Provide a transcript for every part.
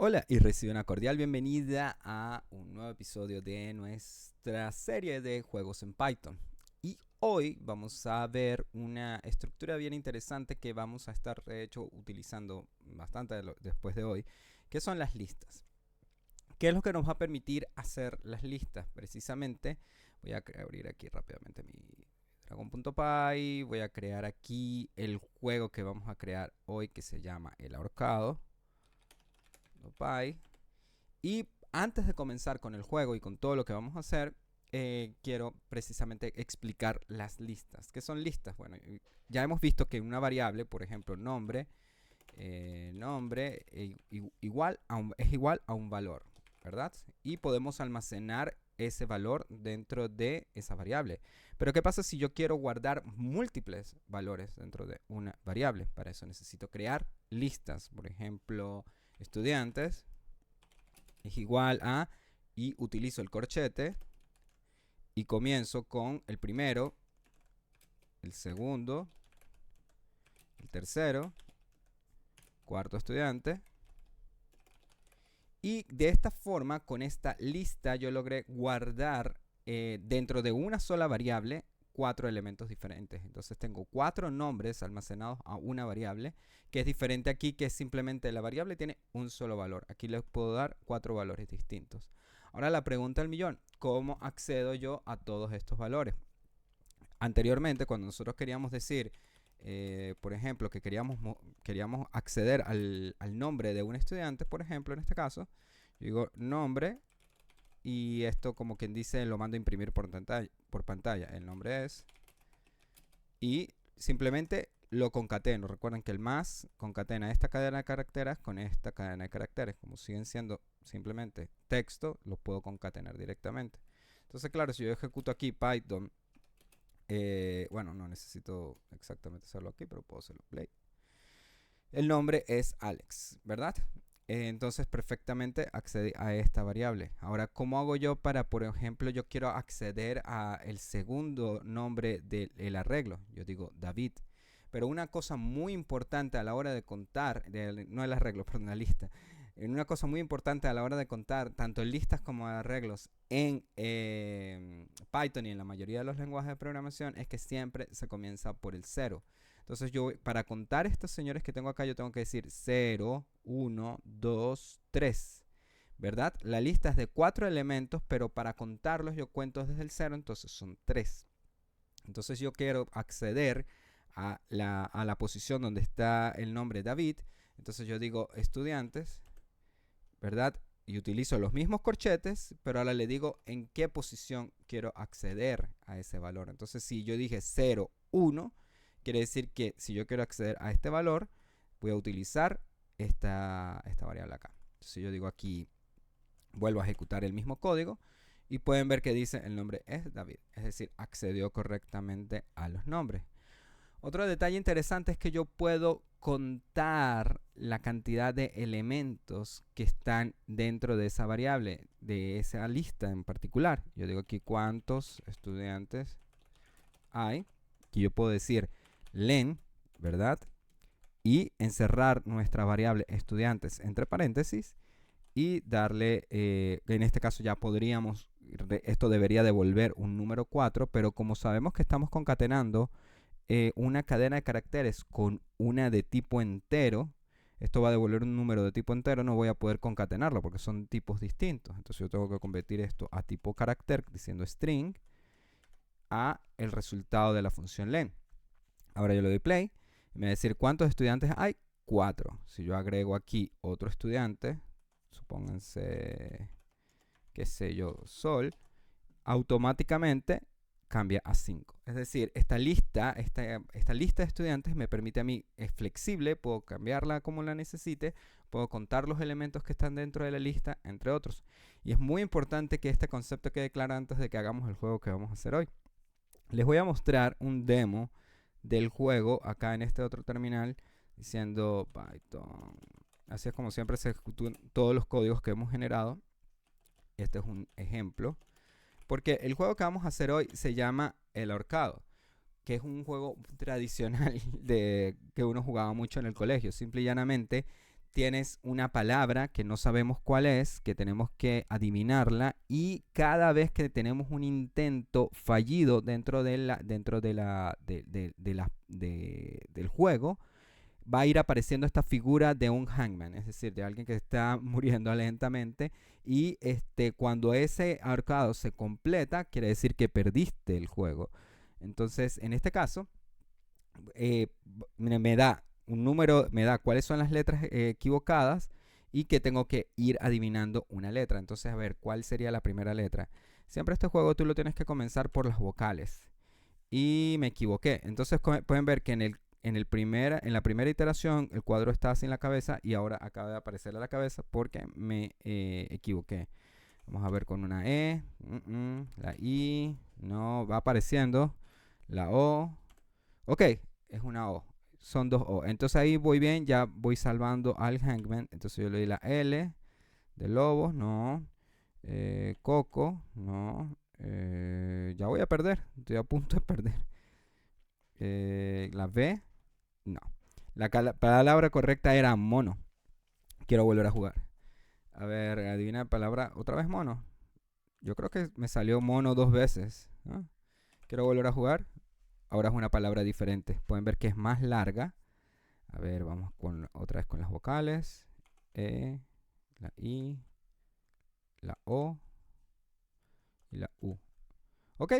Hola y recibe una cordial bienvenida a un nuevo episodio de nuestra serie de juegos en Python. Y hoy vamos a ver una estructura bien interesante que vamos a estar de hecho utilizando bastante después de hoy, que son las listas. ¿Qué es lo que nos va a permitir hacer las listas? Precisamente voy a abrir aquí rápidamente mi dragon.py, voy a crear aquí el juego que vamos a crear hoy que se llama el ahorcado. Py. Y antes de comenzar con el juego y con todo lo que vamos a hacer, quiero precisamente explicar las listas. ¿Qué son listas? Bueno, ya hemos visto que una variable, por ejemplo, nombre es igual a un valor, ¿verdad? Y podemos almacenar ese valor dentro de esa variable. Pero ¿qué pasa si yo quiero guardar múltiples valores dentro de una variable? Para eso necesito crear listas. Por ejemplo, estudiantes es igual a, y utilizo el corchete y comienzo con el primero, el segundo, el tercero, cuarto estudiante. Y de esta forma, con esta lista, yo logré guardar dentro de una sola variable 4 elementos diferentes. Entonces tengo 4 nombres almacenados a una variable, que es diferente aquí, que es simplemente la variable tiene un solo valor. Aquí les puedo dar 4 valores distintos. Ahora la pregunta del millón, ¿cómo accedo yo a todos estos valores? Anteriormente, cuando nosotros queríamos decir, por ejemplo, que queríamos acceder al nombre de un estudiante, por ejemplo, en este caso, yo digo nombre y esto, como quien dice, lo mando a imprimir por pantalla. El nombre es, y simplemente lo concateno. Recuerden que el más concatena esta cadena de caracteres con esta cadena de caracteres. Como siguen siendo simplemente texto, los puedo concatenar directamente. Entonces, claro, si yo ejecuto aquí Python, bueno, no necesito exactamente hacerlo aquí, pero puedo hacerlo play. El nombre es Alex, ¿verdad? Entonces perfectamente accedí a esta variable. Ahora, ¿cómo hago yo para, por ejemplo, yo quiero acceder a el segundo nombre del arreglo? Yo digo David. Pero una cosa muy importante a la hora de contar, no el arreglo, perdón, la lista. Una cosa muy importante a la hora de contar, tanto en listas como en arreglos en Python y en la mayoría de los lenguajes de programación, es que siempre se comienza por el 0. Entonces yo, para contar estos señores que tengo acá, yo tengo que decir 0, 1, 2, 3. ¿Verdad? La lista es de 4 elementos, pero para contarlos yo cuento desde el 0, entonces son 3. Entonces yo quiero acceder a la posición donde está el nombre David. Entonces yo digo estudiantes, ¿verdad? Y utilizo los mismos corchetes, pero ahora le digo en qué posición quiero acceder a ese valor. Entonces si yo dije 0, 1, quiere decir que si yo quiero acceder a este valor, voy a utilizar esta variable acá. Entonces yo digo aquí, vuelvo a ejecutar el mismo código y pueden ver que dice el nombre es David. Es decir, accedió correctamente a los nombres. Otro detalle interesante es que yo puedo contar la cantidad de elementos que están dentro de esa variable, de esa lista en particular. Yo digo aquí cuántos estudiantes hay. Aquí yo puedo decir len, ¿verdad? Y encerrar nuestra variable estudiantes entre paréntesis y darle, en este caso ya podríamos, esto debería devolver un número 4, pero como sabemos que estamos concatenando una cadena de caracteres con una de tipo entero, esto va a devolver un número de tipo entero, no voy a poder concatenarlo porque son tipos distintos. Entonces yo tengo que convertir esto a tipo carácter diciendo string a el resultado de la función len. Ahora yo le doy play y me va a decir cuántos estudiantes hay. 4. Si yo agrego aquí otro estudiante, supónganse, qué sé yo, Sol, automáticamente cambia a 5. Es decir, esta lista de estudiantes me permite a mí, es flexible, puedo cambiarla como la necesite, puedo contar los elementos que están dentro de la lista, entre otros. Y es muy importante que este concepto quede claro antes de que hagamos el juego que vamos a hacer hoy. Les voy a mostrar un demo del juego acá en este otro terminal diciendo Python. Así es como siempre se ejecutan todos los códigos que hemos generado. Este es un ejemplo. Porque el juego que vamos a hacer hoy se llama El Ahorcado, que es un juego tradicional que uno jugaba mucho en el colegio. Simple y llanamente tienes una palabra que no sabemos cuál es, que tenemos que adivinarla, y cada vez que tenemos un intento fallido del juego, va a ir apareciendo esta figura de un hangman, es decir, de alguien que está muriendo lentamente, y cuando ese ahorcado se completa, quiere decir que perdiste el juego. Entonces, en este caso, me da un número, me da cuáles son las letras equivocadas y que tengo que ir adivinando una letra. Entonces, a ver, ¿cuál sería la primera letra? Siempre este juego tú lo tienes que comenzar por las vocales. Y me equivoqué. Entonces, pueden ver que en la primera iteración el cuadro estaba sin la cabeza y ahora acaba de aparecer la cabeza porque me equivoqué. Vamos a ver con una E, la I, no, va apareciendo la O. Ok, es una O, son dos O. Entonces ahí voy bien, ya voy salvando al hangman. Entonces yo le doy la L de lobo, no. Coco, no. Ya voy a perder, estoy a punto de perder. La B, no. La palabra correcta era mono. Quiero volver a jugar. A ver, adivina la palabra. ¿Otra vez mono? Yo creo que me salió mono 2 veces, ¿no? Quiero volver a jugar. Ahora es una palabra diferente. Pueden ver que es más larga. A ver, vamos otra vez con las vocales. E, la I, la O y la U. Ok,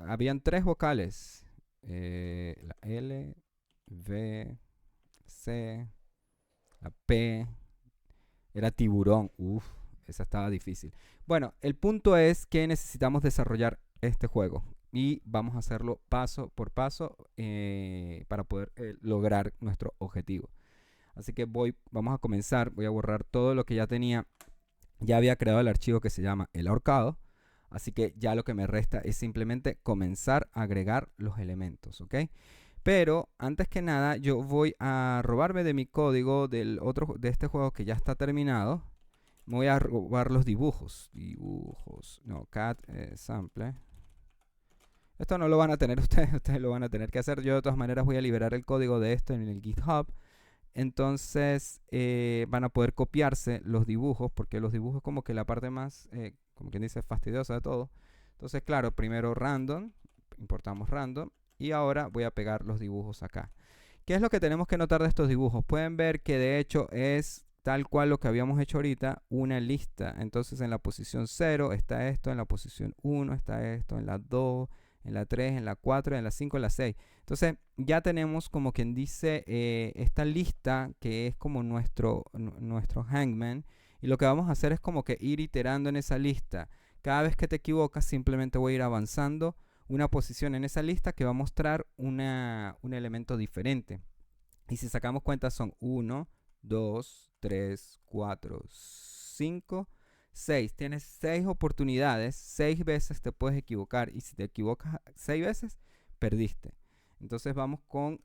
habían 3 vocales. La L, V, C, la P. Era tiburón. Uf, esa estaba difícil. Bueno, el punto es que necesitamos desarrollar este juego. Y vamos a hacerlo paso por paso para poder lograr nuestro objetivo. Así que vamos a comenzar. Voy a borrar todo lo que ya tenía. Ya había creado el archivo que se llama el ahorcado. Así que ya lo que me resta es simplemente comenzar a agregar los elementos, ¿ok? Pero antes que nada yo voy a robarme de mi código de este juego que ya está terminado. Me voy a robar los dibujos. No, cat sample. Esto no lo van a tener ustedes lo van a tener que hacer. Yo de todas maneras voy a liberar el código de esto en el GitHub. Entonces van a poder copiarse los dibujos, porque los dibujos es como que la parte más, como quien dice, fastidiosa de todo. Entonces, claro, primero random, importamos random, y ahora voy a pegar los dibujos acá. ¿Qué es lo que tenemos que notar de estos dibujos? Pueden ver que de hecho es tal cual lo que habíamos hecho ahorita, una lista. Entonces en la posición 0 está esto, en la posición 1 está esto, en la 2, en la 3, en la 4, en la 5, en la 6. Entonces ya tenemos como quien dice esta lista que es como nuestro hangman, y lo que vamos a hacer es como que ir iterando en esa lista. Cada vez que te equivocas simplemente voy a ir avanzando una posición en esa lista que va a mostrar un elemento diferente. Y si sacamos cuenta son 1, 2, 3, 4, 5, 6. Tienes 6 oportunidades, 6 veces te puedes equivocar, y si te equivocas 6 veces, perdiste. Entonces vamos con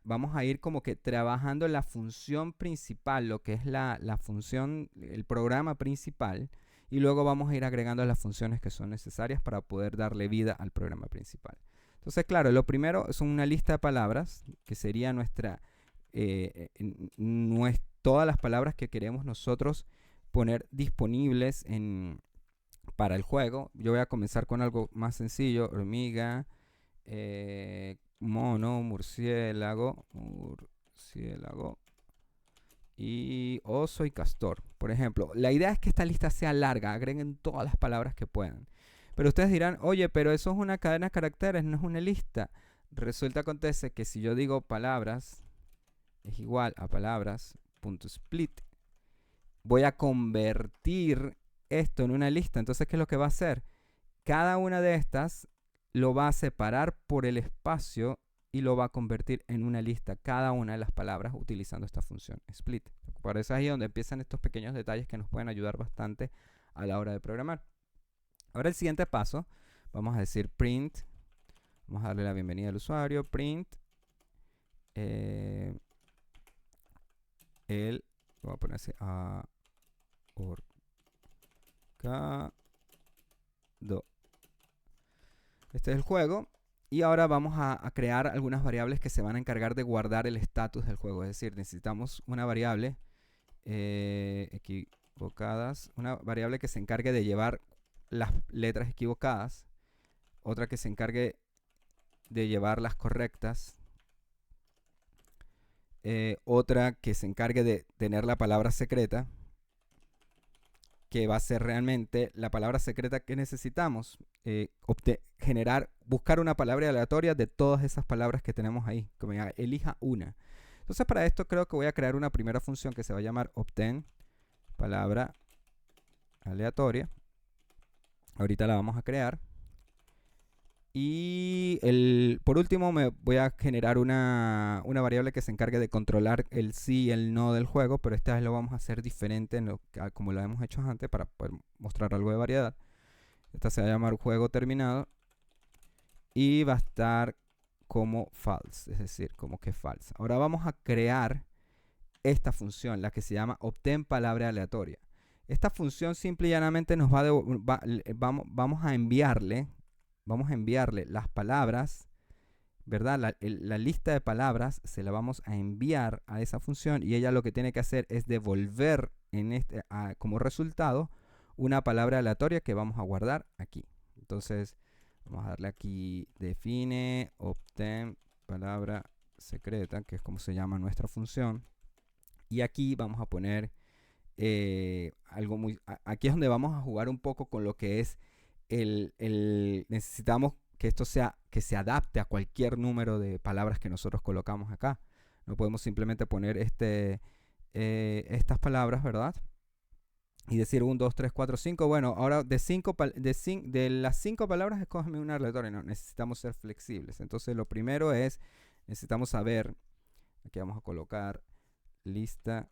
vamos a ir como que trabajando la función principal, lo que es la función, el programa principal, y luego vamos a ir agregando las funciones que son necesarias para poder darle vida al programa principal. Entonces, claro, lo primero es una lista de palabras, que sería todas las palabras que queremos nosotros poner disponibles para el juego. Yo voy a comenzar con algo más sencillo: hormiga, mono, murciélago y oso y castor, por ejemplo. La idea es que esta lista sea larga, agreguen todas las palabras que puedan. Pero ustedes dirán, oye, pero eso es una cadena de caracteres, no es una lista. Resulta, acontece que si yo digo palabras es igual a palabras.split, voy a convertir esto en una lista. Entonces, ¿qué es lo que va a hacer? Cada una de estas lo va a separar por el espacio y lo va a convertir en una lista, cada una de las palabras, utilizando esta función split. Por eso es ahí donde empiezan estos pequeños detalles que nos pueden ayudar bastante a la hora de programar. Ahora el siguiente paso, vamos a decir print, vamos a darle la bienvenida al usuario, print, voy a poner así, ahorcado. Este es el juego. Y ahora vamos a crear algunas variables que se van a encargar de guardar el estatus del juego. Es decir, necesitamos una variable equivocadas, una variable que se encargue de llevar las letras equivocadas, otra que se encargue de llevar las correctas, otra que se encargue de tener la palabra secreta, que va a ser realmente la palabra secreta que necesitamos, buscar una palabra aleatoria de todas esas palabras que tenemos ahí, como ya, elija una. Entonces para esto creo que voy a crear una primera función que se va a llamar obtain palabra aleatoria. Ahorita la vamos a crear. Y por último me voy a generar una variable que se encargue de controlar el sí y el no del juego, pero esta vez lo vamos a hacer diferente como lo hemos hecho antes para poder mostrar algo de variedad. Esta se va a llamar juego terminado y va a estar como false, es decir, como que falsa. Ahora vamos a crear esta función, la que se llama obtain palabra aleatoria. Esta función simple y llanamente nos vamos a enviarle las palabras, ¿verdad? La lista de palabras se la vamos a enviar a esa función y ella lo que tiene que hacer es devolver como resultado una palabra aleatoria que vamos a guardar aquí. Entonces vamos a darle aquí define obtain palabra secreta, que es como se llama nuestra función, y aquí vamos a poner aquí es donde vamos a jugar un poco con lo que es necesitamos que esto que se adapte a cualquier número de palabras que nosotros colocamos acá. No podemos simplemente poner estas palabras, ¿verdad? Y decir 1, 2, 3, 4, 5. Bueno, ahora de las 5 palabras, escógeme una aleatoria. No, necesitamos ser flexibles. Entonces, lo primero es, necesitamos saber, aquí vamos a colocar lista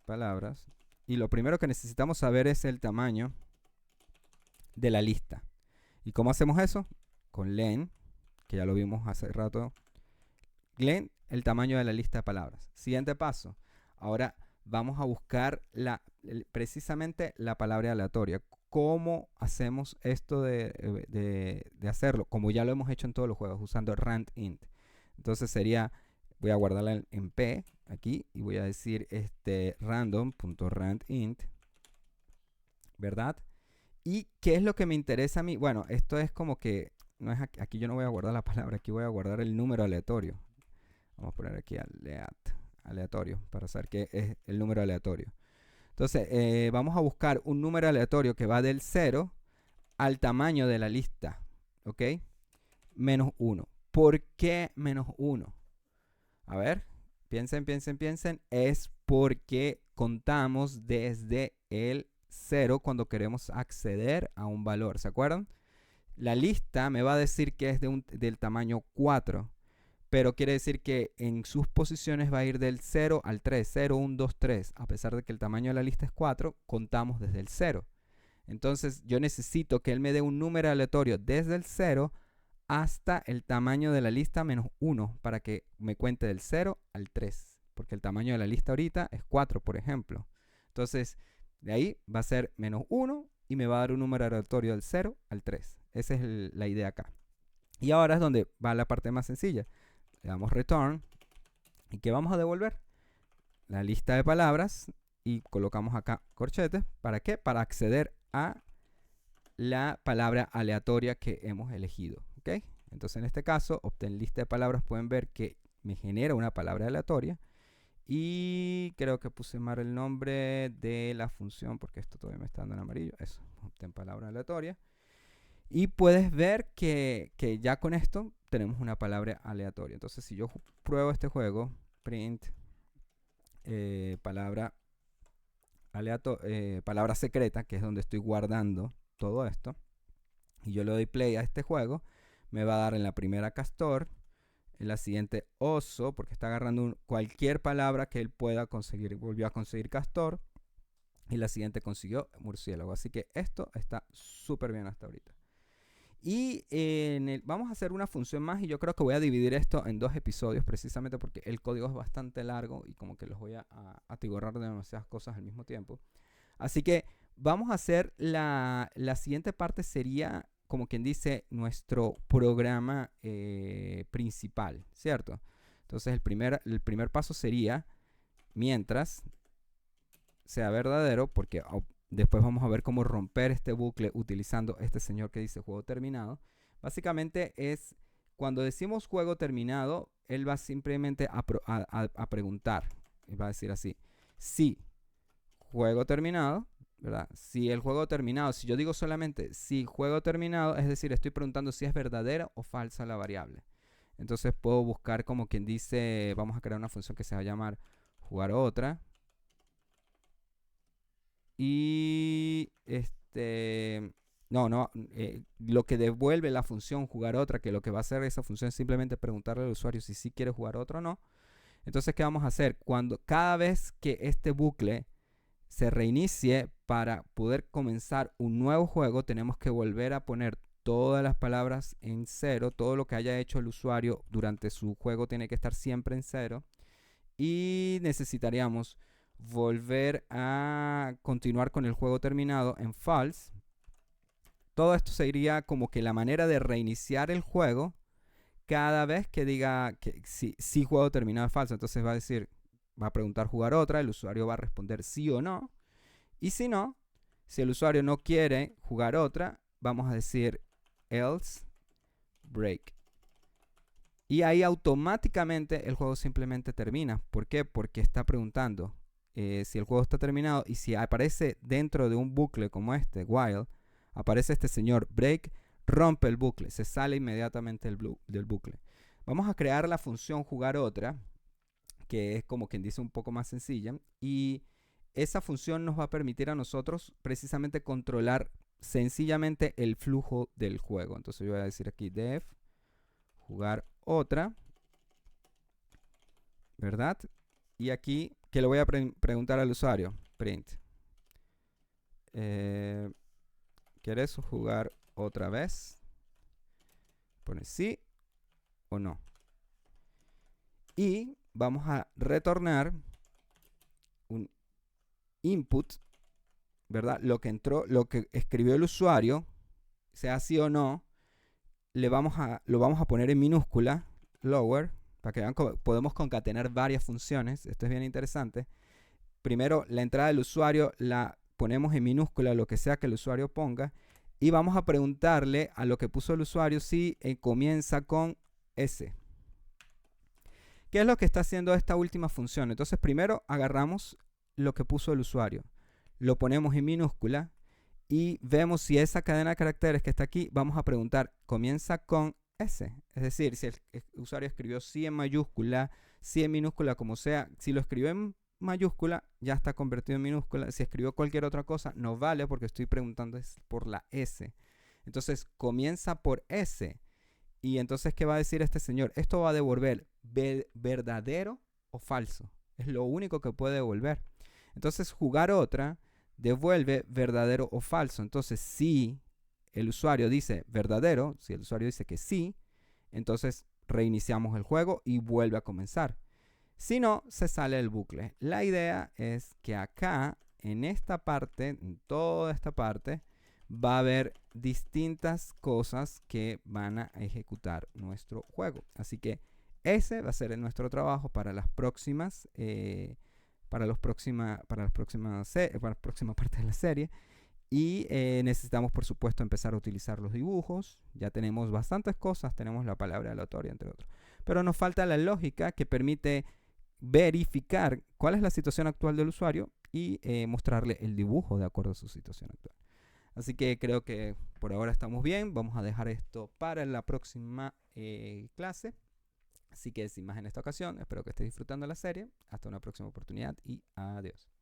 palabras. Y lo primero que necesitamos saber es el tamaño de la lista. ¿Y cómo hacemos eso? Con len, que ya lo vimos hace rato. Len, el tamaño de la lista de palabras. Siguiente paso. Ahora vamos a buscar precisamente la palabra aleatoria. ¿Cómo hacemos esto de hacerlo? Como ya lo hemos hecho en todos los juegos, usando randint. Entonces sería, voy a guardarla en P aquí y voy a decir random.randint, ¿verdad? ¿Y qué es lo que me interesa a mí? Bueno, esto es como que, no es aquí yo no voy a guardar la palabra, aquí voy a guardar el número aleatorio. Vamos a poner aquí aleatorio para saber qué es el número aleatorio. Entonces, vamos a buscar un número aleatorio que va del 0 al tamaño de la lista, ¿ok? Menos 1. ¿Por qué menos 1? A ver, piensen. Es porque contamos desde el 0 cuando queremos acceder a un valor, ¿se acuerdan? La lista me va a decir que es del tamaño 4, pero quiere decir que en sus posiciones va a ir del 0 al 3, 0, 1, 2, 3. A pesar de que el tamaño de la lista es 4, contamos desde el 0. Entonces yo necesito que él me dé un número aleatorio desde el 0 hasta el tamaño de la lista menos 1 para que me cuente del 0 al 3. Porque el tamaño de la lista ahorita es 4, por ejemplo. Entonces, de ahí va a ser menos 1 y me va a dar un número aleatorio del 0 al 3. Esa es la idea acá. Y ahora es donde va la parte más sencilla. Le damos return. ¿Y qué vamos a devolver? La lista de palabras. Y colocamos acá corchetes. ¿Para qué? Para acceder a la palabra aleatoria que hemos elegido. ¿Okay? Entonces en este caso, obtener lista de palabras, pueden ver que me genera una palabra aleatoria. Y creo que puse mal el nombre de la función porque esto todavía me está dando en amarillo. Eso, obtén palabra aleatoria. Y puedes ver que ya con esto tenemos una palabra aleatoria. Entonces si yo pruebo este juego, print palabra secreta, que es donde estoy guardando todo esto, y yo le doy play a este juego, me va a dar en la primera castor, en la siguiente oso, porque está agarrando cualquier palabra que él pueda conseguir. Volvió a conseguir castor, y la siguiente consiguió murciélago. Así que esto está súper bien hasta ahorita. Y vamos a hacer una función más, y yo creo que voy a dividir esto en 2 episodios, precisamente porque el código es bastante largo y como que los voy a atiborrar de demasiadas cosas al mismo tiempo. Así que vamos a hacer la siguiente parte sería como quien dice, nuestro programa principal, ¿cierto? Entonces el primer paso sería, mientras sea verdadero, porque después vamos a ver cómo romper este bucle utilizando este señor que dice juego terminado. Básicamente es, cuando decimos juego terminado, él va simplemente a preguntar, él va a decir así, si juego terminado, ¿verdad? Si el juego terminado, si yo digo solamente si juego terminado, es decir, estoy preguntando si es verdadera o falsa la variable. Entonces puedo buscar como quien dice, vamos a crear una función que se va a llamar jugar otra. Y lo que devuelve la función jugar otra, que lo que va a hacer esa función es simplemente preguntarle al usuario si sí quiere jugar otro o no. Entonces, ¿qué vamos a hacer? Cada vez que este bucle se reinicie para poder comenzar un nuevo juego, tenemos que volver a poner todas las palabras en cero. Todo lo que haya hecho el usuario durante su juego tiene que estar siempre en cero. Y necesitaríamos volver a continuar con el juego terminado en false. Todo esto sería como que la manera de reiniciar el juego cada vez que diga que si juego terminado es falso. Entonces va a decir, va a preguntar jugar otra, el usuario va a responder sí o no. Y si no, si el usuario no quiere jugar otra, vamos a decir else break. Y ahí automáticamente el juego simplemente termina. ¿Por qué? Porque está preguntando si el juego está terminado, y si aparece dentro de un bucle como este, while, aparece este señor break, rompe el bucle, se sale inmediatamente del bucle. Vamos a crear la función jugar otra, que es como quien dice un poco más sencilla, y esa función nos va a permitir a nosotros precisamente controlar sencillamente el flujo del juego. Entonces yo voy a decir aquí def jugar otra, ¿verdad? Y aquí, ¿qué le voy a preguntar al usuario? Print. ¿Quieres jugar otra vez? Pone sí o no. Y vamos a retornar un input, ¿verdad? Lo que entró, lo que escribió el usuario, sea sí o no, lo vamos a poner en minúscula, lower, para que vean cómo podemos concatenar varias funciones. Esto es bien interesante. Primero, la entrada del usuario la ponemos en minúscula, lo que sea que el usuario ponga, y vamos a preguntarle a lo que puso el usuario si comienza con S. ¿Qué es lo que está haciendo esta última función? Entonces, primero agarramos lo que puso el usuario, lo ponemos en minúscula y vemos si esa cadena de caracteres que está aquí, vamos a preguntar, comienza con S. Es decir, si el usuario escribió sí en mayúscula, sí en minúscula, como sea, si lo escribió en mayúscula, ya está convertido en minúscula. Si escribió cualquier otra cosa, no vale porque estoy preguntando por la S. Entonces, comienza por S. Y entonces, ¿qué va a decir este señor? Esto va a devolver verdadero o falso. Es lo único que puede devolver. Entonces, jugar otra devuelve verdadero o falso. Entonces, si el usuario dice verdadero, si el usuario dice que sí, entonces reiniciamos el juego y vuelve a comenzar. Si no, se sale del bucle. La idea es que acá, en esta parte, en toda esta parte, va a haber distintas cosas que van a ejecutar nuestro juego. Así que ese va a ser nuestro trabajo para las próximas, para la próxima parte de la serie. Y necesitamos, por supuesto, empezar a utilizar los dibujos. Ya tenemos bastantes cosas, tenemos la palabra aleatoria, entre otros. Pero nos falta la lógica que permite verificar cuál es la situación actual del usuario y mostrarle el dibujo de acuerdo a su situación actual. Así que creo que por ahora estamos bien. Vamos a dejar esto para la próxima clase. Así que sin más en esta ocasión, espero que estés disfrutando la serie. Hasta una próxima oportunidad y adiós.